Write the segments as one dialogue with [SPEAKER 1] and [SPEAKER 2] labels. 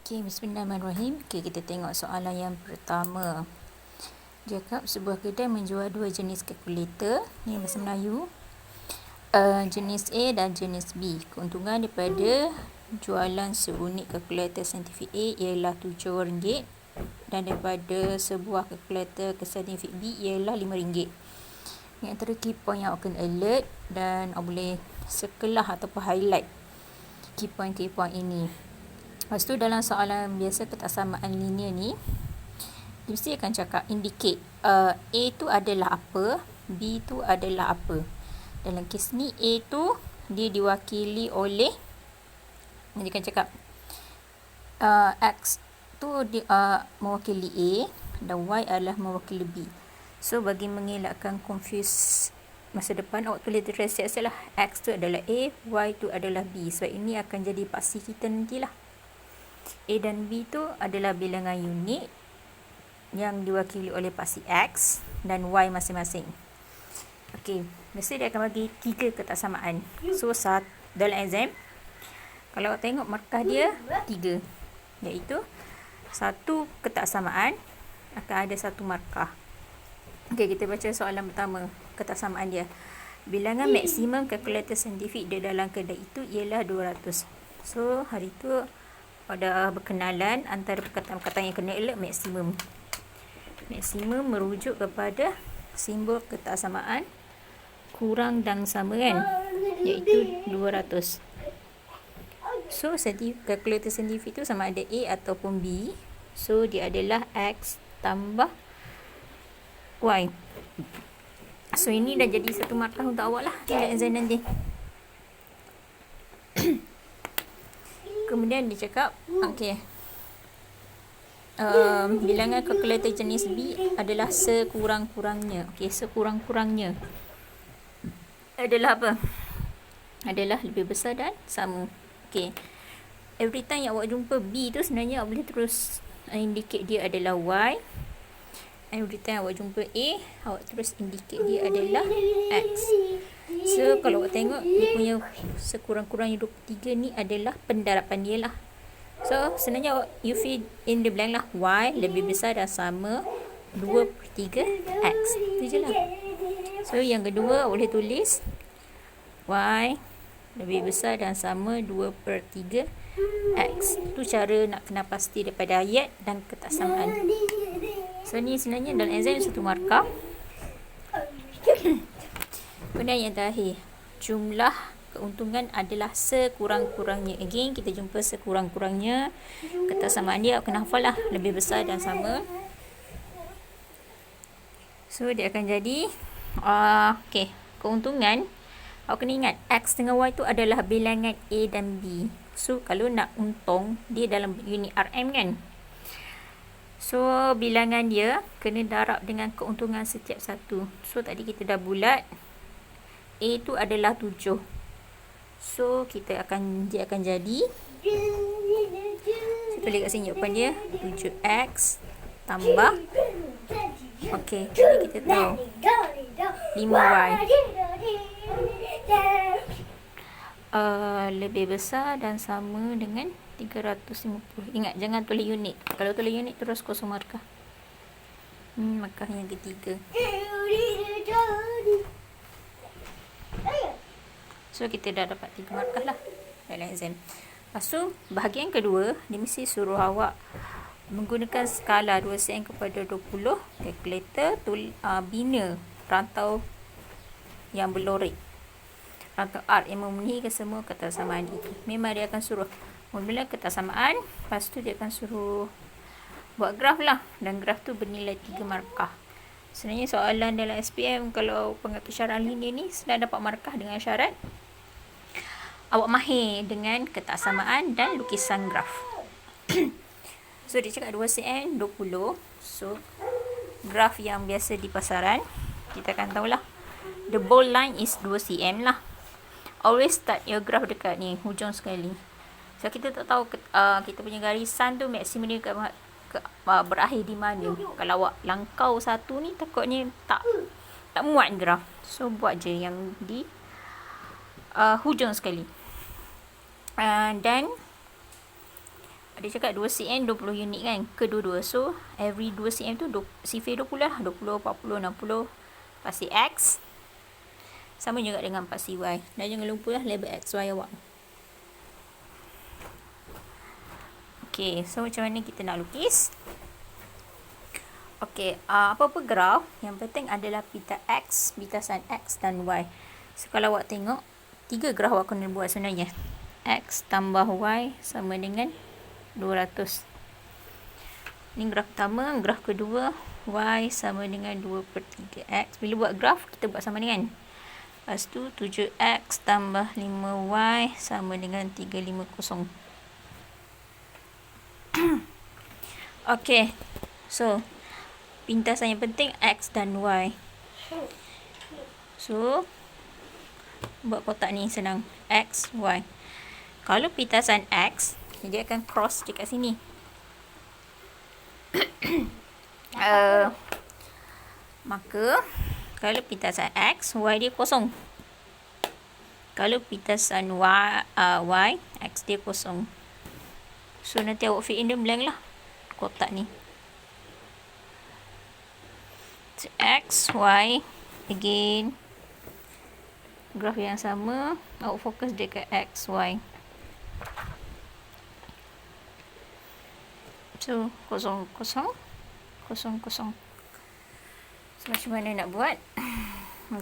[SPEAKER 1] Okey, bismillahirrahmanirrahim. Okey, kita tengok soalan yang pertama. Dia cakap sebuah kedai menjual dua jenis kalkulator. Ni bahasa Melayu. Jenis A dan jenis B. Keuntungan daripada jualan seunit kalkulator saintifik A ialah RM7 dan daripada sebuah kalkulator saintifik B ialah RM5. Ini antara key point yang awak kena alert dan awak boleh circle lah ataupun highlight key point ini. Lepas tu dalam soalan biasa ketaksamaan linear ni, dia mesti akan cakap indicate A tu adalah apa, B tu adalah apa. Dalam kes ni A tu dia diwakili oleh, dia akan cakap X tu mewakili A dan Y adalah mewakili B. So bagi mengelakkan confuse masa depan, awak tulis siap-siap lah. X tu adalah A, Y tu adalah B. Sebab ini akan jadi paksi kita nantilah. A dan B tu adalah bilangan unik yang diwakili oleh paksi X dan Y masing-masing. Okey, biasa dia akan bagi 3 ketaksamaan. So, dalam exam, kalau awak tengok markah dia 3, iaitu 1 ketaksamaan akan ada 1 markah. Okey, kita baca soalan pertama, ketaksamaan dia. Bilangan maksimum kalkulator saintifik di dalam kedai itu ialah 200. So, hari tu ada berkenalan antara perkataan-perkataan yang kena alert maksimum. Maksimum merujuk kepada simbol ketaksamaan kurang dan sama kan, iaitu 200. So kalkulator saintifik itu sama ada A ataupun B. So dia adalah X tambah Y. So ini dah jadi 1 markah untuk awak lah dalam exam nanti. Kemudian dia cakap, okey, bilangan kalkulator jenis B adalah sekurang-kurangnya. Okey, sekurang-kurangnya adalah apa? Adalah lebih besar dan sama. Okey, every time yang awak jumpa B tu sebenarnya awak boleh terus indicate dia adalah Y. Every time awak jumpa A, awak terus indicate dia adalah X. So kalau awak tengok dia punya sekurang-kurangnya 23 ni adalah pendarapan dia lah. So sebenarnya awak, you fill in the blank lah. Y lebih besar dan sama 2/3 X. Itu je lah. So yang kedua awak boleh tulis Y lebih besar dan sama 2/3 X. Itu cara nak kenal pasti daripada ayat dan ketaksamaan. So ni sebenarnya dalam exam 1 markah. Kemudian yang terakhir, jumlah keuntungan adalah sekurang-kurangnya. Again, kita jumpa sekurang-kurangnya. Ketaksamaan dia awak kena hafal lah, lebih besar dan sama. So dia akan jadi okey, keuntungan awak kena ingat X dengan Y tu adalah bilangan A dan B. So kalau nak untung, dia dalam unit RM kan. So bilangan dia kena darab dengan keuntungan setiap satu. So tadi kita dah bulat, A tu adalah 7. So dia akan jadi, saya tulis kat sini jawapan dia 7x tambah, okey, jadi kita tahu 5y lebih besar dan sama dengan 350. Ingat, jangan tulis unit. Kalau tulis unit terus kosong markah. Markah yang ketiga. So kita dah dapat 3 markah lah dalam exam. Lepas tu bahagian kedua, dia mesti suruh awak menggunakan skala 2cm kepada 20 kalkulator bina rantau yang berlorek, rantau arc yang memenuhi semua ketaksamaan itu. Memang dia akan suruh mula-mula ketaksamaan, lepas tu dia akan suruh buat graf lah, dan graf tu bernilai 3 markah. Sebenarnya soalan dalam SPM kalau pengatusyaran linear ni senang dapat markah dengan syarat awak mahir dengan ketaksamaan dan lukisan graf. So dia cakap 2cm 20. So graf yang biasa di pasaran, kita akan tahulah the bold line is 2cm lah. Always start your graph dekat ni hujung sekali. So kita tak tahu kita punya garisan tu maksimum dia berakhir di mana. Kalau awak langkau satu ni, takutnya tak muat graf. So buat je yang di hujung sekali. Dan Dia cakap 2 cm 20 unit kan, kedua-dua. So every 2 cm tu CV 20 lah, 20, 40, 60. Pasti X sama juga dengan pasti Y. Dan jangan lupa lah label XY awak. Okay, so macam mana kita nak lukis? Okay, apa-apa graf, yang penting adalah pita X, beta sin X dan Y. So kalau awak tengok, 3 graf awak kena buat sebenarnya. X tambah Y sama dengan 200. Ni graf pertama. Graf kedua, Y sama dengan 2/3 X. Bila buat graf, kita buat sama dengan. Lepas tu 7X tambah 5Y sama dengan 350. Okay, so pintasan yang penting X dan Y. So buat kotak ni senang, X, Y. Kalau pintasan X, dia akan cross dekat sini. Maka kalau pintasan X, Y dia kosong. Kalau pintasan Y, X dia kosong. So nanti awak fill in the blank lah kotak ni. So, X, Y, again graf yang sama, awak fokus dekat X, Y. So, kosong, kosong, kosong, kosong. So, macam mana nak buat?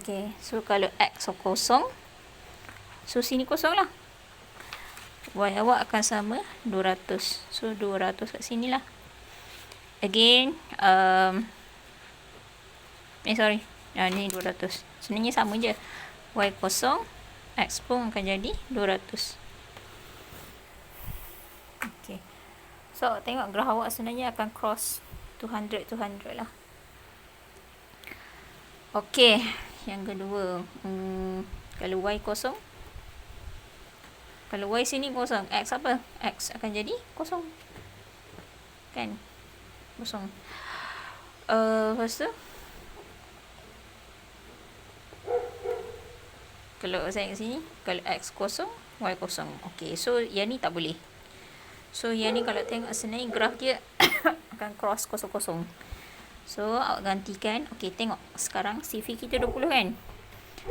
[SPEAKER 1] Okay, so kalau X kosong, so sini kosong lah. Y awak akan sama 200. So, 200 kat sini lah. Again, sorry. Ni 200. Sebenarnya sama je. Y kosong, X pun akan jadi 200. Okay. So, tengok graf awak sebenarnya akan cross 200 lah. Okay. Yang kedua. Kalau Y kosong. Kalau Y sini kosong. X apa? X akan jadi kosong. Kan? Kosong. Lepas tu. Kalau saya kat sini, kalau X kosong, Y kosong. Okay, so yang ni tak boleh. So yang ni kalau tengok sebenarnya graf dia akan cross kosong-kosong. So awak gantikan. Okay, tengok sekarang CV kita 20 kan.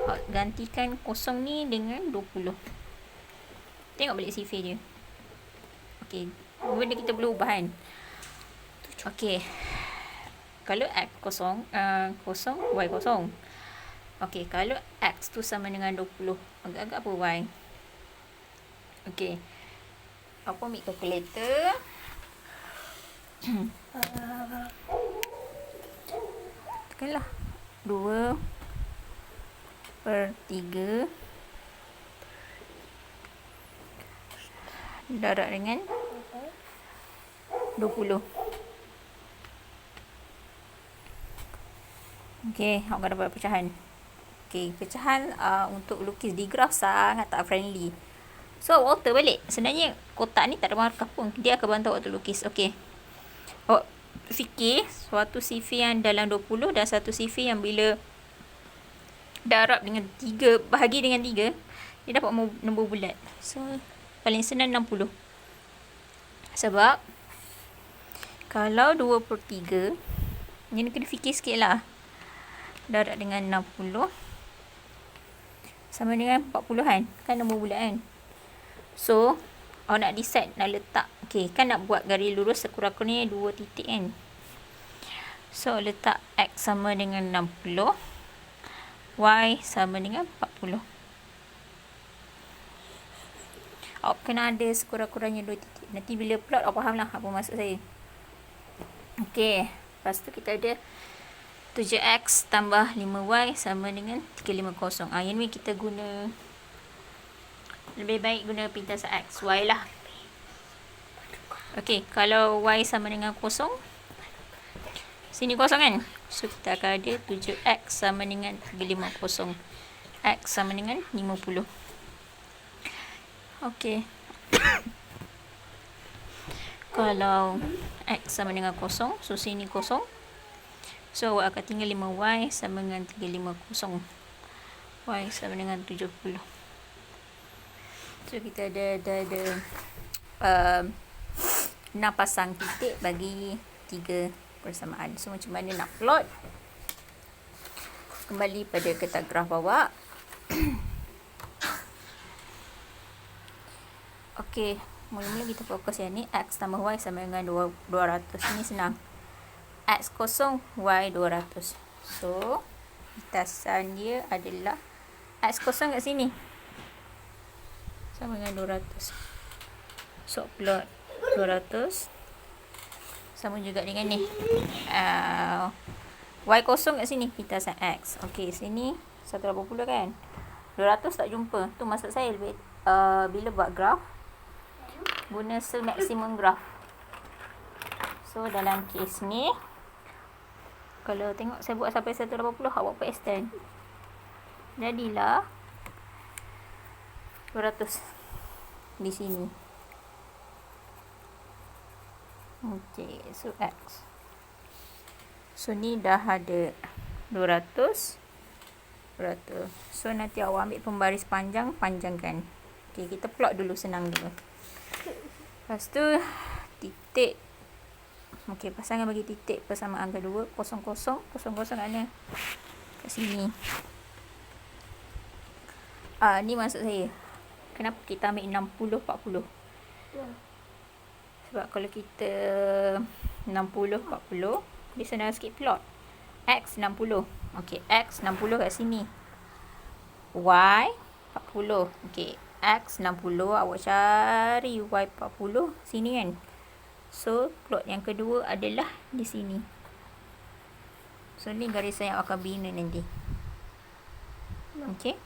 [SPEAKER 1] Awak gantikan kosong ni dengan 20. Tengok balik CV dia. Okay, benda kita boleh ubah kan. Okay, kalau X kosong, kosong, Y kosong. Okay, kalau X tu sama dengan 20, agak-agak apa Y? Okay, apa ambil calculator. Tekanlah 2/3 darab dengan 20. Okay, awak akan dapat pecahan. Okay, pecahan untuk lukis di graf sangat tak friendly. So, awak alter balik. Sebenarnya, kotak ni tak ada markah pun. Dia akan bantu awak untuk lukis. Okay. Awak fikir suatu CV yang dalam 20 dan satu CV yang bila darab dengan 3, bahagi dengan 3, dia dapat nombor bulat. So, paling senang 60. Sebab, kalau 2/3, yang kena fikir sikit lah. Darab dengan 60 sama dengan 40 kan? Kan nombor bulat kan? So, awak nak decide nak letak. Okay, kan nak buat garis lurus sekurang-kurangnya 2 titik kan? So, letak X sama dengan 60. Y sama dengan 40. Awak kena ada sekurang-kurangnya 2 titik. Nanti bila plot, awak faham lah apa maksud saya. Okay, lepas tu kita ada 7X tambah 5Y sama dengan 350. Yang ni kita guna, lebih baik guna pintasan X, Y lah. Okay, kalau Y sama dengan kosong, sini kosong kan? So, kita akan ada 7X sama dengan 350. X sama dengan 50. Okay. Kalau X sama dengan kosong, so sini kosong. So, awak akan tinggal 5Y sama dengan 350. Y sama dengan 70. So, kita ada 6 pasang titik bagi 3 persamaan. So macam mana nak plot? Kembali pada kertas graf bawah. Okey, mula-mula kita fokus yang ni, X tambah Y sama dengan 200. Ini senang. X kosong, Y 200. So, bitasan dia adalah X kosong kat sini. Sama dengan 200. So, plot 200. Sama juga dengan ni. Y kosong kat sini, bitasan X. Okey, sini 180 kan? 200 tak jumpa. Tu maksud saya bila buat graf, guna maksimum graf. So, dalam kes ni, kalau tengok saya buat sampai 180, awak buat extend. Jadilah 200 di sini. Okey, so X. So, ni dah ada 200. So, nanti awak ambil pembaris panjang, panjangkan. Okey, kita plot dulu, senang dulu. Lepas tu, titik. Okey, pasangan bagi titik persamaan kedua. 00, 00 kat mana? Kat sini. Ni maksud saya. Kenapa kita ambil 60, 40? Sebab kalau kita 60, 40, dia senang sikit plot. X 60. Okey, X 60 kat sini. Y 40. Okey, X 60, awak cari Y 40 sini kan. So, plot yang kedua adalah di sini. So, ni garisan yang akan bina nanti. Okey.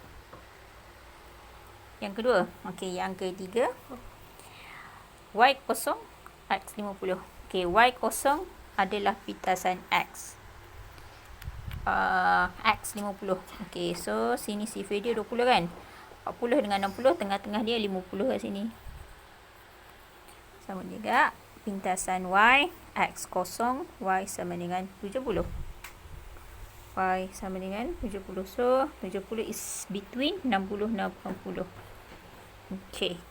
[SPEAKER 1] Yang kedua. Okey, yang ketiga. Y kosong, X 50. Okey, Y kosong adalah bitasan X. X 50. Okey, so sini sifar dia 20 kan? 40 dengan 60, tengah-tengah dia 50 kat sini. Sama juga pintasan Y, X kosong, Y sama dengan 70. Y sama dengan 70. So, 70 is between 60 dan 80. Okey.